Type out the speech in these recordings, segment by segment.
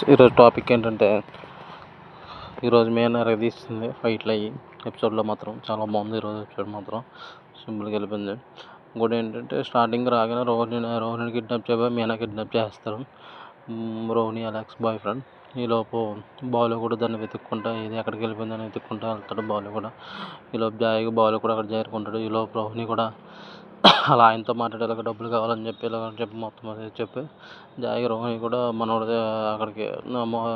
Friends, ఈరోజు topic ఏంటంటే ఈరోజు మెయిన్ తీస్తుంది ఫైట్లు అయ్యి ఎపిసోడ్లో మాత్రం చాలా బాగుంది. ఈరోజు ఎపిసోడ్ మాత్రం సింపుల్గా వెళ్ళిపోయింది. ఇంకోటి ఏంటంటే స్టార్టింగ్ రాగానే రోహిణిని కిడ్నాప్ చేయబోయి మీనా కిడ్నాప్ చేస్తారు. Rohini Alex boy friend. ఈలోపు బాలు కూడా దాన్ని వెతుక్కుంటా ఇది ఎక్కడికి వెళ్ళిపోయిందని వెతుక్కుంటా వెళ్తాడు. బాలు కూడా ఈలోపు జాయిగా బాలు కూడా అక్కడ చేరుకుంటాడు. ఈలోపు రోహిణి కూడా అలా ఆయనతో మాట్లాడేలాగా డబ్బులు కావాలని చెప్పి మొత్తం అది చెప్పి జాయిగా రోహిణి కూడా మనోడి అక్కడికి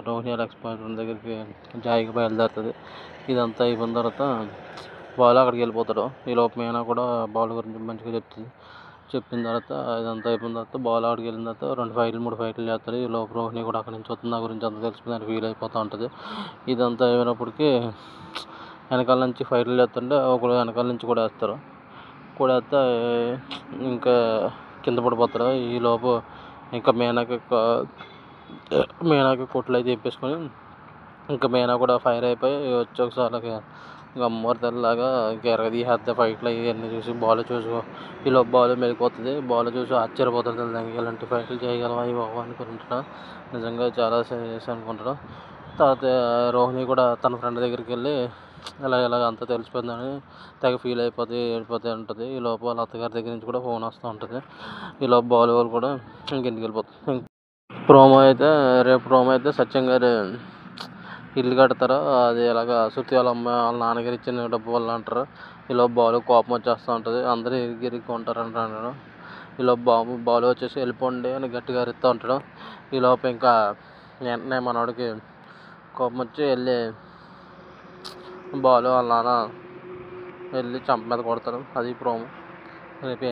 రోహిణి అలెక్స్ బాయ్ ఫ్రెండ్ దగ్గరికి జాయిగా బయలుదేరుతుంది. ఇదంతా అయిపోయిన తర్వాత బాలు అక్కడికి వెళ్ళిపోతాడు. ఈలోపు మీనా కూడా బాలు గురించి మంచిగా చెప్పిన తర్వాత ఇదంతా అయిపోయిన తర్వాత బాల్ ఆడికి వెళ్ళిన తర్వాత 2 ఫైట్లు చేస్తారు. ఈ లోపు రోహిణి కూడా అక్కడి నుంచి వస్తుంది. నా గురించి అంతా తెలిసిపోయిందని ఫీల్ అయిపోతూ ఉంటుంది. ఇదంతా అయినప్పటికీ వెనకాల నుంచి ఫైట్లు చేస్తుంటే ఒకడు వెనకాల నుంచి కూడా వేస్తారు. వేస్తే ఇంకా కింద పడిపోతారు. ఈ లోపు ఇంకా మీనాకి కొట్లు అయితే తెప్పేసుకొని ఇంకా మీనా కూడా ఫైర్ అయిపోయి వచ్చి ఒకసారి ఇంకా అమ్మవారి తల్లిలాగా ఇంకా ఎరగదీసేస్తే ఫైట్లు అవన్నీ చూసి బాల్ ఈలోపు బాల్ మెలిపోతుంది. బాల్ చూసి ఆశ్చర్యపోతాడు. ఇలాంటి ఫైట్లు చేయగలవా అవి బాబు అనుకుంటున్నా. నిజంగా చాలా చేసి అనుకుంటాడు. తర్వాత రోహిణి కూడా తన ఫ్రెండ్ దగ్గరికి వెళ్ళి ఇలాగ అంతా తెలిసిపోయిందని తెగ ఫీల్ ఏడిపోతూ ఉంటుంది. ఈ లోపు వాళ్ళ అత్తగారి దగ్గర నుంచి కూడా ఫోన్ వస్తూ ఉంటుంది. ఈ లోపు బాల్ వాళ్ళు కూడా ఇంటికి వెళ్ళిపోతుంది. రేపు ప్రోమో అయితే సత్యం గారు ఇల్లు కడతారు. అది ఎలాగ శృతి వాళ్ళ వాళ్ళ నాన్నగారు ఇచ్చిన డబ్బు వల్ల అంటారు. ఈలోపు బాలు కోపం వచ్చేస్తూ ఉంటుంది. అందరూ ఇరిగి ఉంటారు అంటాడు. ఈలోపు బాలు వచ్చేసి వెళ్ళిపోండి అని గట్టిగా అరుస్తూ ఉంటాడు. ఈలోపు ఇంకా వెంటనే మనోడికి కోపం వచ్చి వెళ్ళి బాలు వాళ్ళ నాన్న వెళ్ళి చంప మీద కొడతారు. అది ప్రోమో. రేపు